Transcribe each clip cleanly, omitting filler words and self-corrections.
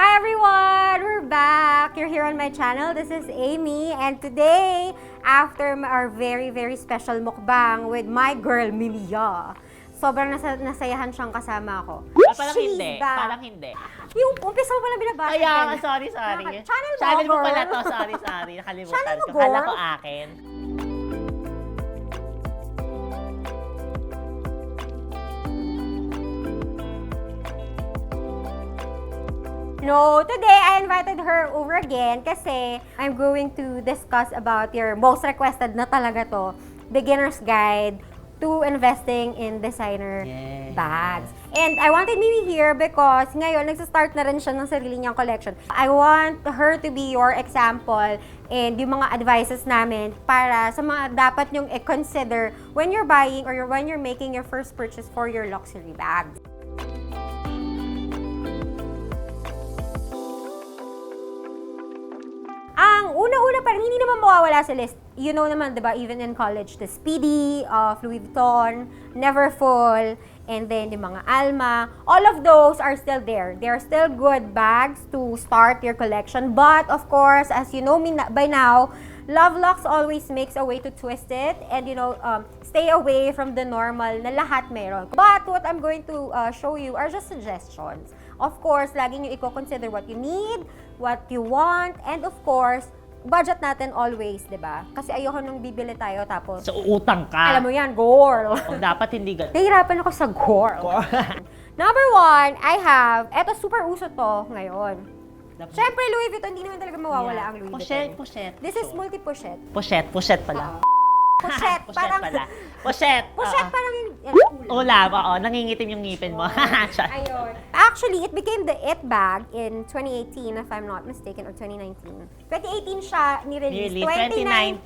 Hi everyone! We're back! You're here on my channel. This is Amy, and today, after our very, very special mukbang with my girl, Milia, sobrang nasayahan siyang kasama ako. Parang She's hindi. back. Parang hindi. Yung umpisa mo pala binabasa. Kaya nga, sorry. Channel mo, mo pala girl. to, sorry. Nakalimutan Channel mo, ko. Kala girl. ko akin. No, today I invited her over again kasi I'm going to discuss about your most requested na talaga to, beginner's guide to investing in designer Yes. bags. And I wanted Mimi here because ngayon nagsa-start na rin siya ng sarili niyang collection. I want her to be your example and yung mga advices namin para sa mga dapat niyong i-consider when you're buying or when you're making your first purchase for your luxury bags. Ang una-una pa rin, hindi naman mawawala sa list. You know naman, di ba, even in college, the Speedy of Louis Vuitton, Neverfull, and then yung mga Alma. All of those are still there. They are still good bags to start your collection. But, of course, as you know me by now, Lovelox always makes a way to twist it and, you know, stay away from the normal na lahat meron. But what I'm going to show you are just suggestions. Of course, lagi nyo i-consider what you need, what you want, and of course, budget natin always, di ba? Kasi ayoko nung bibili tayo tapos, So, utang ka. alam mo yan, girl. O, dapat hindi ganun. Nahihirapan ako sa girl. Number one, I have, eto super uso to ngayon. Siyempre, Louis Vuitton, hindi naman talaga mawawala ang Louis Vuitton. Pochette. This is multi-pochette. Pochette pala. Pochette, parang... pala. Pochette. Pochette, oo. parang yung... Ulam, oo. Nangingitim yung ngipin mo. Ayun. Actually, it became the it bag in 2018, if I'm not mistaken, or 2019. 2018 siya ni-release. Really?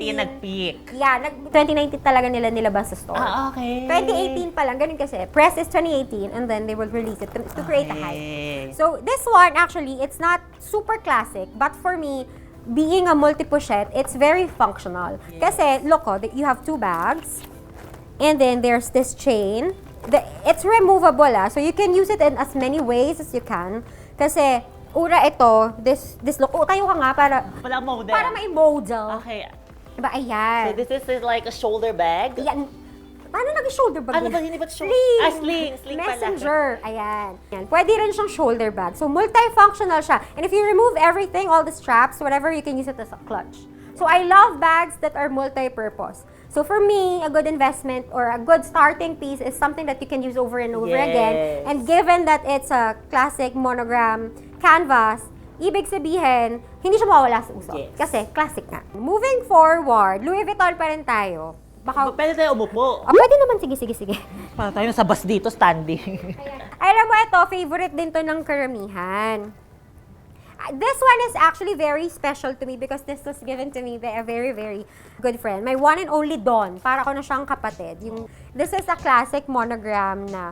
2019 nag-peak. Yeah, 2019 talaga nila nilabas sa store. Okay. 2018 pa lang, ganun kasi. Press is 2018 and then they will release it to create a hype. Okay. So, this one, actually, it's not super classic, but for me, being a multi-pochette, it's very functional. Yes. Kasi, look, you have two bags, and then there's this chain. It's removable, so you can use it in as many ways as you can. Kasi, una ito, this look, tayo ka nga Wala model. para ma-model. Okay. Diba, ayan. So, this is like a shoulder bag? Ayan. Paano nag-shoulder bag? Ano yan? ba, hindi ba shoulder? Sling! Sling pala. Messenger. Ayan. Ayan. Pwede rin siyang shoulder bag. So, multifunctional siya. And if you remove everything, all the straps, whatever, you can use it as a clutch. So, I love bags that are multi-purpose. So, for me, a good investment or a good starting piece is something that you can use over and over again. And given that it's a classic monogram canvas, ibig sabihin, hindi siya mawawala sa uso. Yes. Kasi, classic nga. Moving forward, Louis Vuitton pa rin tayo. Baka, Pwede tayo umupo. pwede naman, sige. Para tayo sa bus dito, standing. Alam mo, ito, favorite din to ng karamihan. This one is actually very special to me because this was given to me by a very, very good friend. My one and only Dawn. Para ko na siyang kapatid. This is a classic monogram na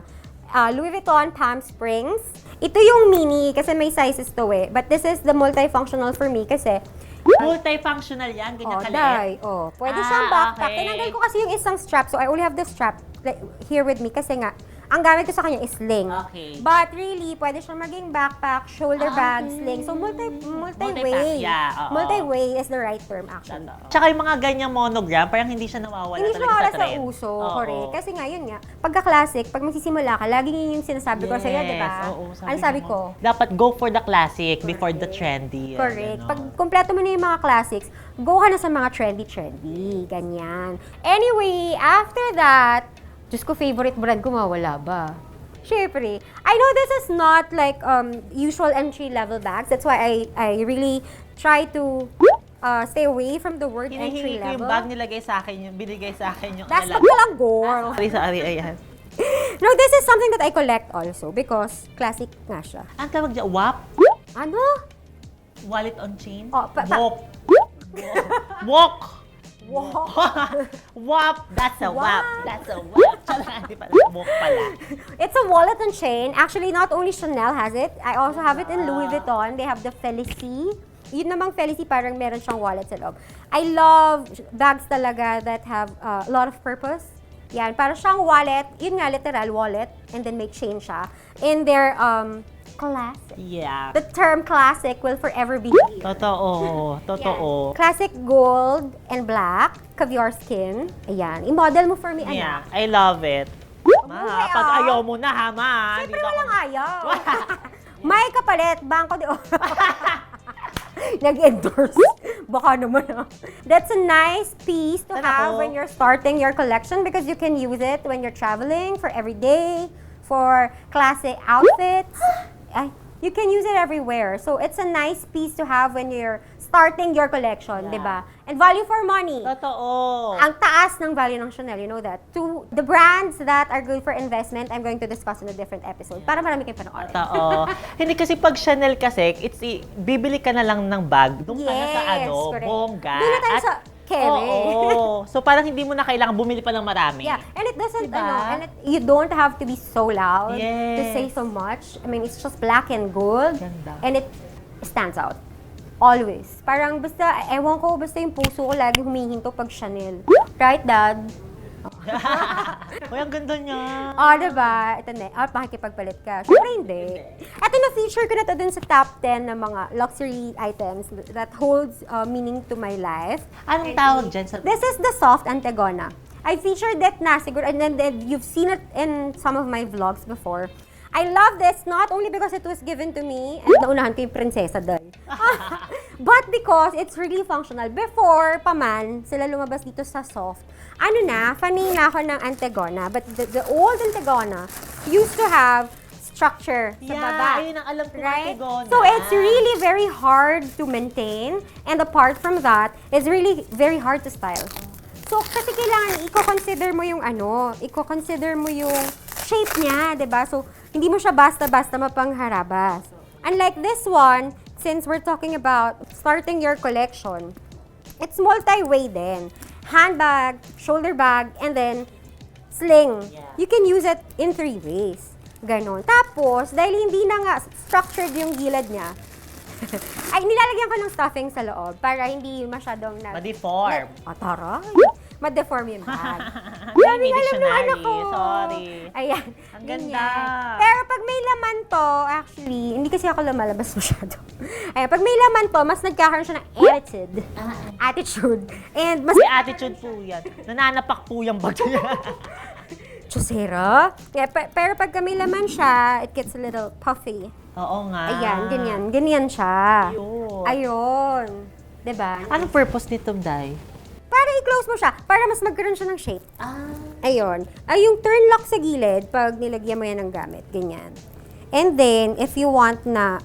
Louis Vuitton Palm Springs. Ito yung mini kasi may sizes to eh. But this is the multifunctional for me kasi Multifunctional yan, ganyan kaliit. Pwede siyang backpack. Okay. Tinanggal ko kasi yung isang strap, so I only have the strap like, here with me kasi nga, ang gamit ko sa kanya is sling. Okay. But really, pwede siyang maging backpack, shoulder bag, sling. So multi-way. Yeah, oo. Multi-way is the right term actually. Tsaka yung mga ganyang monogram, parang hindi siya nawawala Hindi siya talaga mawala sa sa trend. uso, Oo. correct. Kasi nga, yun nga, pagka-classic, pag magsisimula ka, lagi yun yung sinasabi ko sa'yo, di ba? Oo, Ano sabi mo. ko? Dapat go for the classic before the trendy. Correct. Ganon. Pag kumpleto mo na yung mga classics, go ka na sa mga trendy. Ganyan. Anyway, after that, Diyos ko, favorite brand ko, mawala ba? Syempre. I know this is not like usual entry-level bags. That's why I really try to stay away from the word Hinihingi ko entry-level. yung bag nilagay sa akin, yung binigay sa akin yung That's alam. not lang, girl. Sorry, ayan. No, this is something that I collect also because classic nga siya. Ang tawag dyan, WAP? Ano? Wallet on chain? Oh, Walk. Walk. Wow. WAP. That's a WAP. Wow. That's a WAP. Hindi pala. Walk pala. It's a wallet and chain. Actually, not only Chanel has it. I also have it in Louis Vuitton. They have the Felicie. Yun namang Felicie, parang meron siyang wallet sa loob. I love bags talaga that have a lot of purpose. Yan, para siyang wallet. Yun nga, literal wallet. And then may chain siya. In their classic. Yeah. The term classic will forever be here. Totoo. Totoo. Yan. Classic gold and black, caviar skin. Ayan. I-model mo for me, Yeah. anak. I love it. Ma, Buhay, pag ah. ayaw mo na ha, ma. Siyempre Dito ako- walang ayaw. May kapalit, Bangko de Oro. Nag-endorse. Baka naman That's a nice piece to Sana have all. when you're starting your collection because you can use it when you're traveling, for everyday, for classic outfits. Ay, you can use it everywhere. So it's a nice piece to have when you're starting your collection, Yeah. di ba? And value for money. Totoo. Ang taas ng value ng Chanel, you know that. To the brands that are good for investment, I'm going to discuss in a different episode para marami kayong panoorin. Totoo. Hindi kasi pag Chanel kasi, bibili ka na lang ng bag. Doon ka na sa correct. bongga. Doon na tayo At- sa kere. Oo. So parang hindi mo na kailangan bumili pa ng marami. Yeah, and it doesn't, Diba? and you don't have to be so loud to Yes. say so much. I mean, it's just black and gold, Ganda. and it stands out. Always. Parang basta, ewan ko, basta yung puso ko lagi humihinto pag Chanel. Right, Dad? Uy, ang ganda niya. Diba? Ito na, makikipagpalit ka. Siyempre hindi. At na-feature ko na ito dun sa top 10 ng mga luxury items that holds meaning to my life. Anong tawag dyan? This is the soft Antigona. I featured it na siguro, and then you've seen it in some of my vlogs before. I love this not only because it was given to me, and naunahan ko yung prinsesa doon, but because it's really functional. Before pa man, sila lumabas dito sa soft, fanay na ako ng Antigona, but the old Antigona used to have structure sa baba. Ayun ang alam ko, Right? Antigona. So it's really very hard to maintain, and apart from that, it's really very hard to style. So kasi kailangan i-consider mo yung i-consider mo yung shape niya, 'di ba? So hindi mo siya basta-basta mapangharabas. Unlike this one, since we're talking about starting your collection, it's multi-way din. Handbag, shoulder bag, and then sling. Yeah. You can use it in 3 ways. Ganon. Tapos, dahil hindi na nga structured yung gilid niya, ay nilalagyan ko ng stuffing sa loob para hindi masyadong Ma-deform. Taray! Ma-deform yung bag. May alam ng anak ko. Sorry. Ayan. Ang ganyan. ganda. Pero pag may laman to, actually, hindi kasi ako lumalabas masyado. Ayan, pag may laman to, mas nagkakaroon siya ng attitude. And mas May attitude po yan. Nananapak po yung bag niya. chusera. Yeah, pero pag may laman siya, it gets a little puffy. Oo nga. Ayan, ganyan. Ganyan siya. Ayun. Ayun. Diba? Anong purpose nito, Day? Para i-close mo siya, para mas magkaroon siya ng shape. Ayun. Ay, yung turn lock sa gilid, pag nilagyan mo yan ng gamit, ganyan. And then, if you want na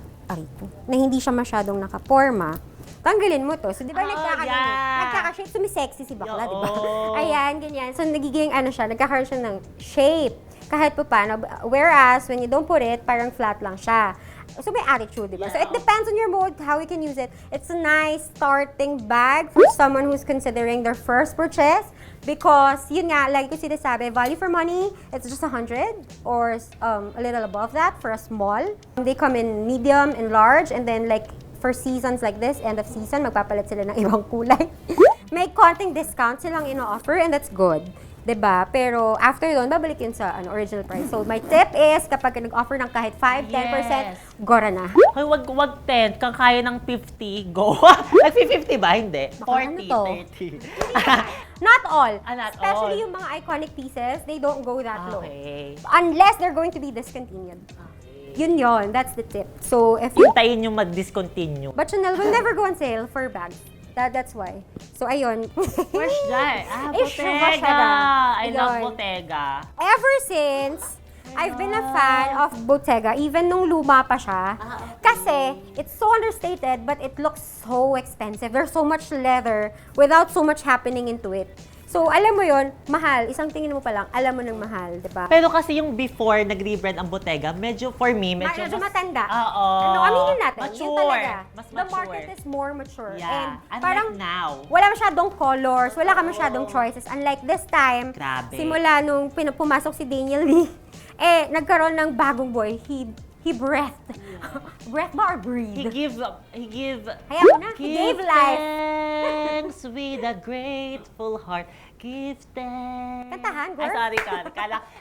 hindi siya masyadong nakaporma, tanggalin mo to. So, di ba yeah. nagkaka-shape? Sumisexy si bakla, di ba? Oo. Ayan, ganyan. So, nagiging siya, nagkakaroon siya ng shape. Kahit pa paano. Whereas, when you don't put it, parang flat lang siya. So, may attitude, di ba? So, it depends on your mood, how you can use it. It's a nice starting bag for someone who's considering their first purchase. Because, yun nga, like ko sinasabi, value for money, it's just 100 or a little above that for a small. They come in medium and large, and then like, for seasons like this, end of season, magpapalit sila ng ibang kulay. May konting discount silang ino-offer, and that's good. 'Di ba? Pero after doon, babalik yun sa original price. So my tip is, kapag nag-offer ng kahit 5-10%, Yes. gora na. Hoy, wag 10. Kung kaya ng 50, go. Nag-50 ba? Hindi. Baka 40, to? 30. Not all. Not Especially all. yung mga iconic pieces, they don't go that low. Okay. Unless they're going to be discontinued. Yun. That's the tip. So if you... Hintayin yung mag-discontinue. But Chanel will never go on sale for bags. That's why. So ayun. Where's that? Ish, Bottega. I love Ayun. Bottega. Ever since, I've been a fan of Bottega, even nung luma pa siya. Kasi, it's so understated, but it looks so expensive. There's so much leather without so much happening into it. So, alam mo yon, mahal. Isang tingin mo pa lang, alam mo ng mahal, di ba? Pero kasi yung before nag-rebrand ang Bottega, medyo for me, medyo Medyo matanda. Oo. Aminin natin, yun Mature. talaga. Mas The mature. market is more mature. Yeah. And Unlike parang now. wala masyadong colors, wala ka masyadong choices. Unlike this time, Grabe. simula nung pumasok si Daniel Lee, nagkaroon ng bagong boy. He breathed. Breath ba or breathe? He gave Hayaan mo na, he gave life. thanks with a grateful heart. Gifted. Kantahan, Ay, girl? sorry.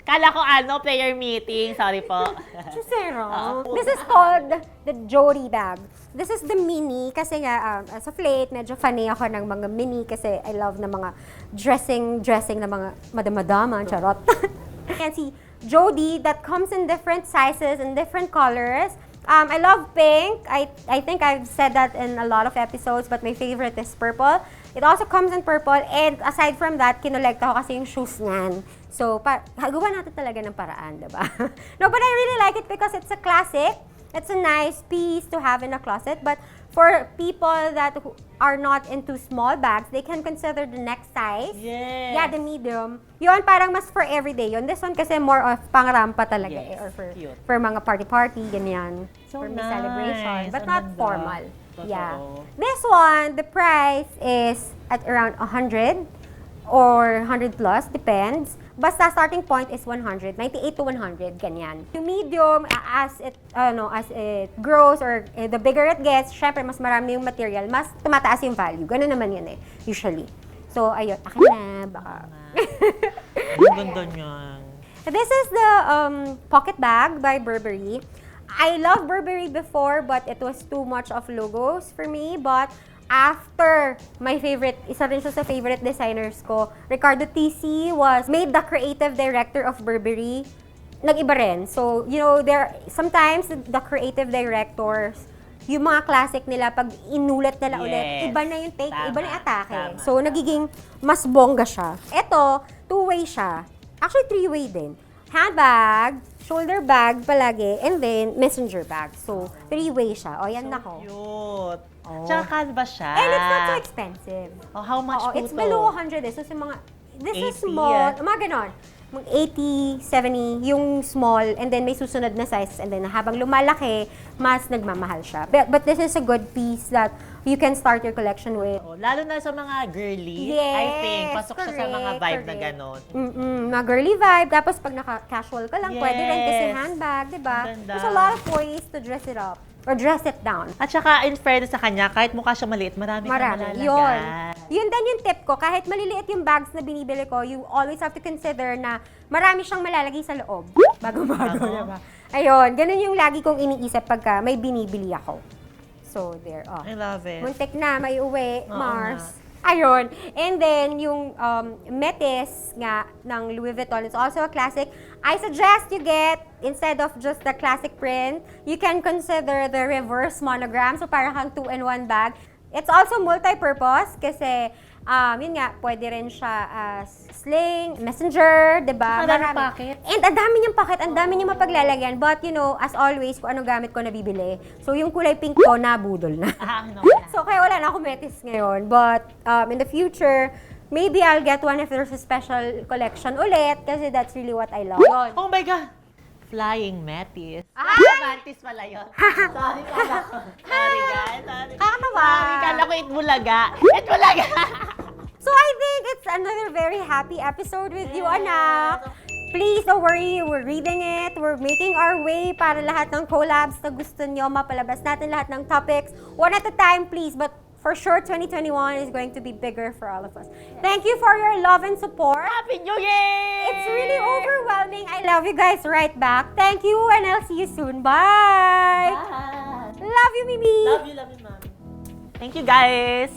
Kala ko player meeting. Sorry po. Chusero. This is called the Jody bag. This is the mini kasi nga, as of late, medyo funny ako ng mga mini kasi I love na mga dressing na mga madama, charot. And see, Jody that comes in different sizes and different colors. I love pink. I think I've said that in a lot of episodes, but my favorite is purple. It also comes in purple, and aside from that, kinolekta ko kasi yung shoes niyan. So, gawa natin talaga ng paraan, diba? No, but I really like it because it's a classic. It's a nice piece to have in a closet, but for people that are not into small bags, they can consider the next size. Yes. Yeah, the medium. Yun, parang mas for everyday yun. This one kasi more of pang-rampa talaga Yes, or cute. for mga party-party, ganyan. So for may nice. celebration, but Ang not ganda. formal. Totoo. Yeah. This one, the price is at around 100 or 100 plus, depends. Basta starting point is 100, 98 to 100, ganyan. Yung medium, as it grows or the bigger it gets, syempre mas marami yung material, mas tumataas yung value. Ganun naman yun usually. So, ayun, akin na, baka. Ang ganda niyan. This is the pocket bag by Burberry. I loved Burberry before, but it was too much of logos for me. But after my favorite, isa rin siya sa favorite designers ko, Ricardo TC was made the creative director of Burberry. Nag-iba rin. So, sometimes the creative directors, yung mga classic nila, pag inulat nila ulit, Yes. iba na yung take, Tama, iba na yung atake. tama. So, nagiging mas bongga siya. Ito, two-way siya. Actually, three-way din. Handbag, shoulder bag palagi, and then messenger bag. So, three-way siya. O, yan So nako. cute. Oh. Tsaka canvas siya. And it's not so expensive. Oh, how much Oo, po it's to? below 100 eh. So, sa mga, this is 80, small, mga ganon. Mga 80, 70, yung small, and then may susunod na sizes, and then habang lumalaki, mas nagmamahal siya. But this is a good piece that you can start your collection with. Oh, lalo na sa mga girly, Yes, I think, pasok siya sa mga correct, vibe na correct. ganon. Mga girly vibe. Tapos pag naka-casual ka lang, pwede rin kasi Yes. handbag, di ba? Ang ganda. There's a lot of ways to dress it up. Or dress it down. At saka, in fairness sa kanya, kahit mukha siya maliit, marami kang Marami. malalagay. Yun din yung tip ko. Kahit maliliit yung bags na binibili ko, you always have to consider na marami siyang malalagay sa loob. Bago-bago, Ako. diba? Ayun, ganun yung lagi kong iniisip pagka may binibili ako. So, there. Oh. I love it. Muntik na, may uwi, Oo Mars. Ayun. And then, yung metis nga ng Louis Vuitton is also a classic. I suggest you get, instead of just the classic print, you can consider the reverse monogram. So, parang kang 2-in-1 bag. It's also multi-purpose kasi, yun nga, pwede rin siya as sling, messenger, diba? Ang dami Marami. pocket. And ang dami niyang pocket, ang dami niyang mapaglalagyan. But, as always, kung anong gamit ko nabibili. So, yung kulay pink ko, nabudol na. Akin na wala. So, kaya wala na akong metis ngayon. But, in the future, maybe I'll get one if there's a special collection ulit kasi that's really what I love. Yun. Oh my God! Flying Metis. Ay! Mantis pala yun. Sorry, kala ko. Sorry, guys. Sorry. Kakatawa. Sorry, kala ko Itbulaga. Itbulaga! So, I think it's another very happy episode with you, anak. Please, don't worry. We're reading it. We're making our way para lahat ng collabs na gusto nyo. Mapalabas natin lahat ng topics. One at a time, please. But for sure, 2021 is going to be bigger for all of us. Thank you for your love and support. Happy New Year! It's really overwhelming. I love you guys right back. Thank you, and I'll see you soon. Bye! Bye! Love you, Mimi! Love you, Mami. Thank you, guys!